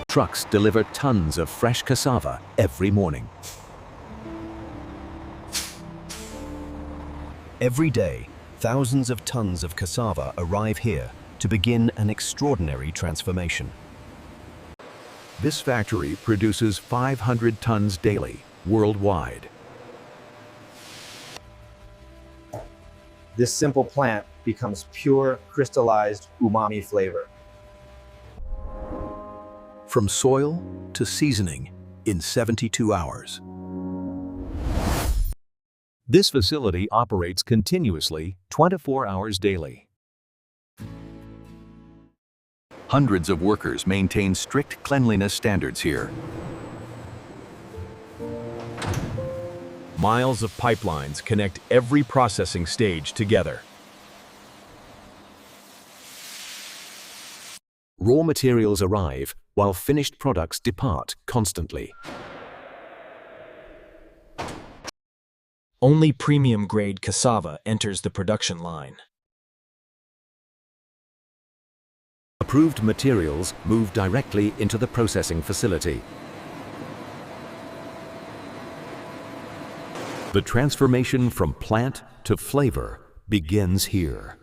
Trucks deliver tons of fresh cassava every morning. Every day, thousands of tons of cassava arrive here to begin an extraordinary transformation. This factory produces 500 tons daily, worldwide. This simple plant becomes pure, crystallized umami flavor. From soil to seasoning in 72 hours. This facility operates continuously 24 hours daily. Hundreds of workers maintain strict cleanliness standards here. Miles of pipelines connect every processing stage together. Raw materials arrive while finished products depart constantly. Only premium-grade cassava enters the production line. Approved materials move directly into the processing facility. The transformation from plant to flavor begins here.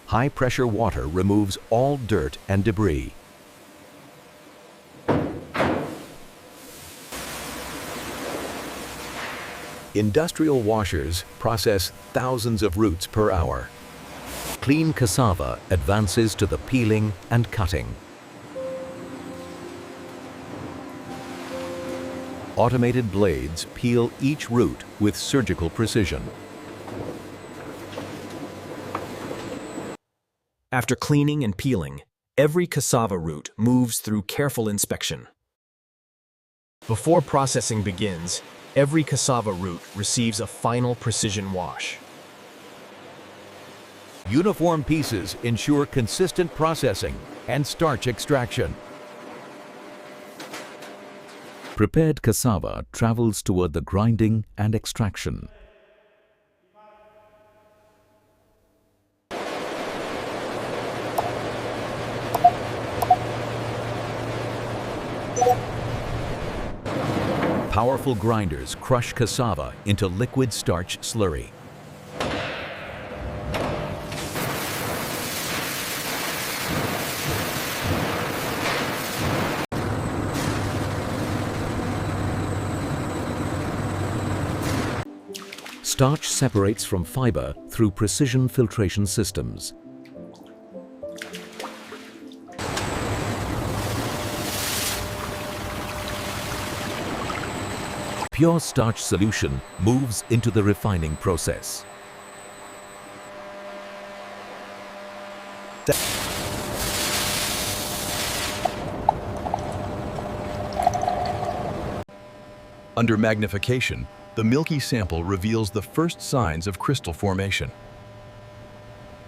High-pressure water removes all dirt and debris. Industrial washers process thousands of roots per hour. Clean cassava advances to the peeling and cutting. Automated blades peel each root with surgical precision. After cleaning and peeling, every cassava root moves through careful inspection. Before processing begins, every cassava root receives a final precision wash. Uniform pieces ensure consistent processing and starch extraction. Prepared cassava travels toward the grinding and extraction. Powerful grinders crush cassava into liquid starch slurry. Starch separates from fiber through precision filtration systems. Pure starch solution moves into the refining process. Under magnification, the milky sample reveals the first signs of crystal formation.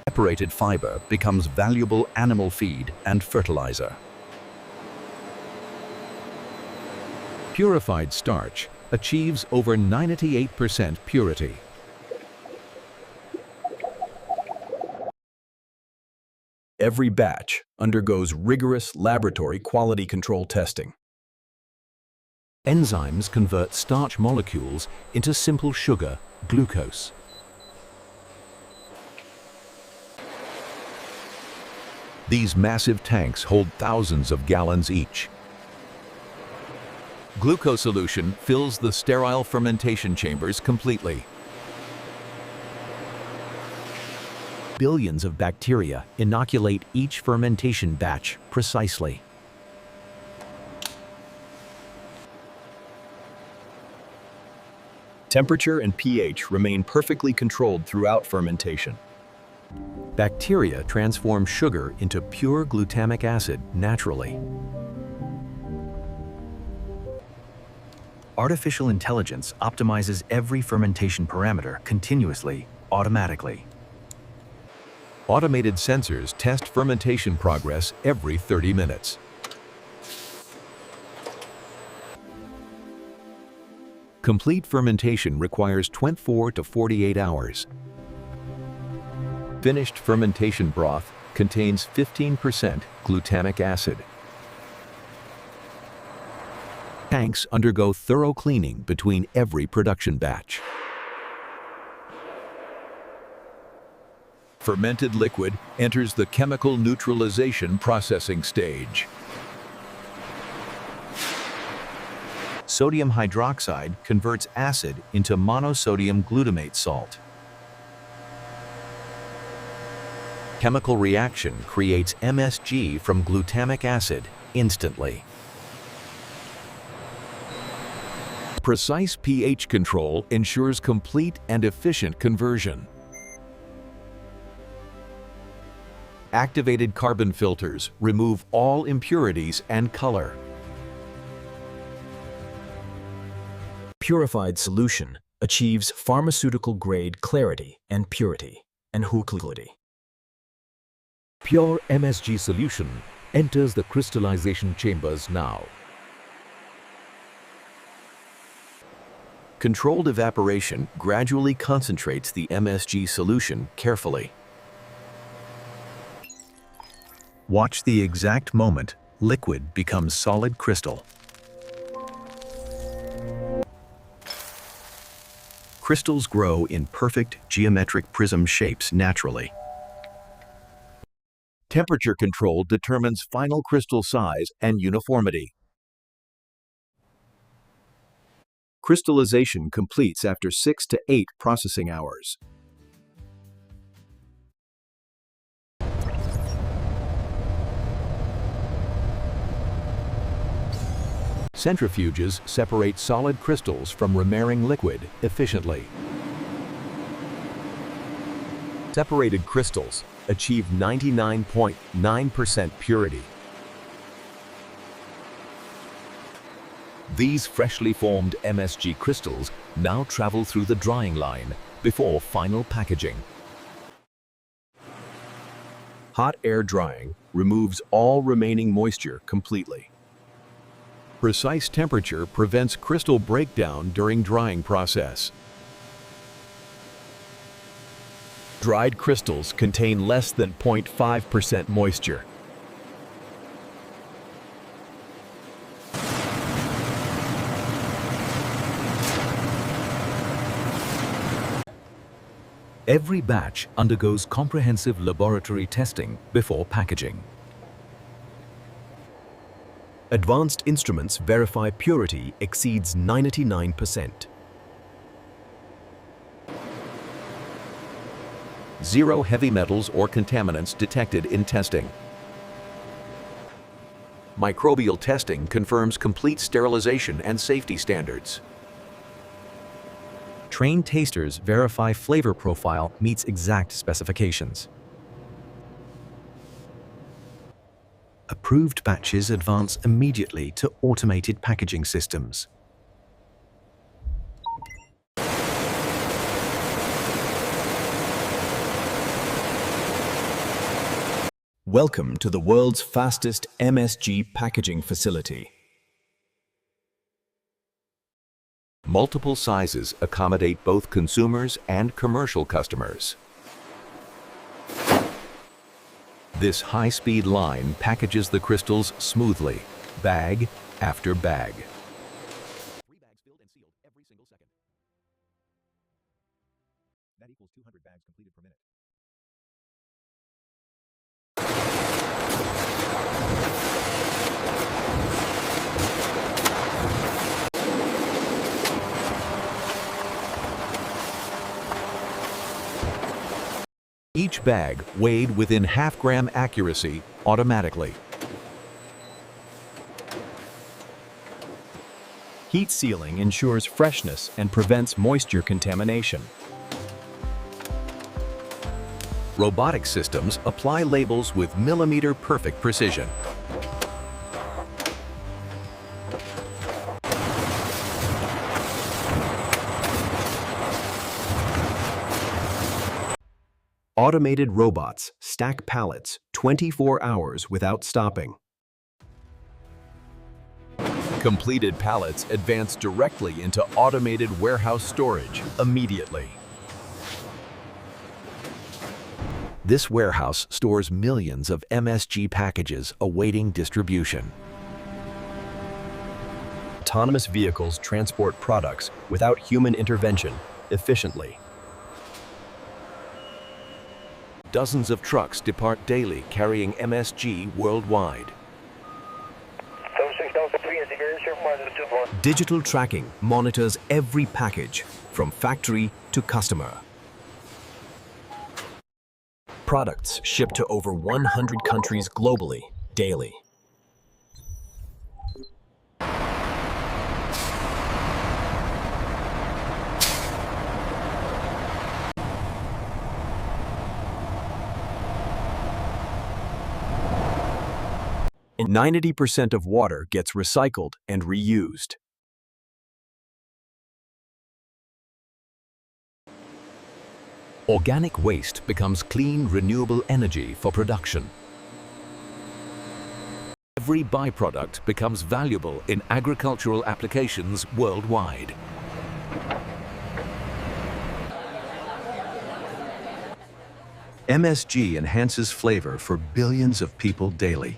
Separated fiber becomes valuable animal feed and fertilizer. Purified starch achieves over 98% purity. Every batch undergoes rigorous laboratory quality control testing. Enzymes convert starch molecules into simple sugar, glucose. These massive tanks hold thousands of gallons each. Glucose solution fills the sterile fermentation chambers completely. Billions of bacteria inoculate each fermentation batch precisely. Temperature and pH remain perfectly controlled throughout fermentation. Bacteria transform sugar into pure glutamic acid naturally. Artificial intelligence optimizes every fermentation parameter continuously, automatically. Automated sensors test fermentation progress every 30 minutes. Complete fermentation requires 24 to 48 hours. Finished fermentation broth contains 15% glutamic acid. Tanks undergo thorough cleaning between every production batch. Fermented liquid enters the chemical neutralization processing stage. Sodium hydroxide converts acid into monosodium glutamate salt. Chemical reaction creates MSG from glutamic acid instantly. Precise pH control ensures complete and efficient conversion. Activated carbon filters remove all impurities and color. Purified solution achieves pharmaceutical-grade clarity and purity and houquetility. Pure MSG solution enters the crystallization chambers now. Controlled evaporation gradually concentrates the MSG solution carefully. Watch the exact moment liquid becomes solid crystal. Crystals grow in perfect geometric prism shapes naturally. Temperature control determines final crystal size and uniformity. Crystallization completes after 6 to 8 processing hours. Centrifuges separate solid crystals from remaining liquid efficiently. Separated crystals achieve 99.9% purity. These freshly formed MSG crystals now travel through the drying line before final packaging. Hot air drying removes all remaining moisture completely. Precise temperature prevents crystal breakdown during drying process. Dried crystals contain less than 0.5% moisture. Every batch undergoes comprehensive laboratory testing before packaging. Advanced instruments verify purity exceeds 99%. Zero heavy metals or contaminants detected in testing. Microbial testing confirms complete sterilization and safety standards. Trained tasters verify flavor profile meets exact specifications. Approved batches advance immediately to automated packaging systems. Welcome to the world's fastest MSG packaging facility. Multiple sizes accommodate both consumers and commercial customers. This high-speed line packages the crystals smoothly, bag after bag. 3 bags filled and sealed every single second. That equals 200 bags completed per minute. Each bag weighed within half-gram accuracy automatically. Heat sealing ensures freshness and prevents moisture contamination. Robotic systems apply labels with millimeter-perfect precision. Automated robots stack pallets 24 hours without stopping. Completed pallets advance directly into automated warehouse storage immediately. This warehouse stores millions of MSG packages awaiting distribution. Autonomous vehicles transport products without human intervention efficiently. Dozens of trucks depart daily carrying MSG worldwide. Digital tracking monitors every package from factory to customer. Products shipped to over 100 countries globally daily. And 90% of water gets recycled and reused. Organic waste becomes clean, renewable energy for production. Every byproduct becomes valuable in agricultural applications worldwide. MSG enhances flavor for billions of people daily.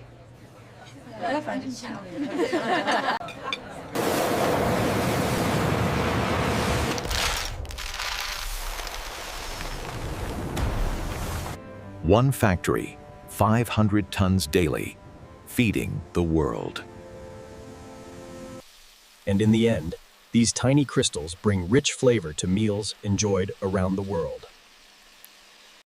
One factory, 500 tons daily, feeding the world. And in the end, these tiny crystals bring rich flavor to meals enjoyed around the world.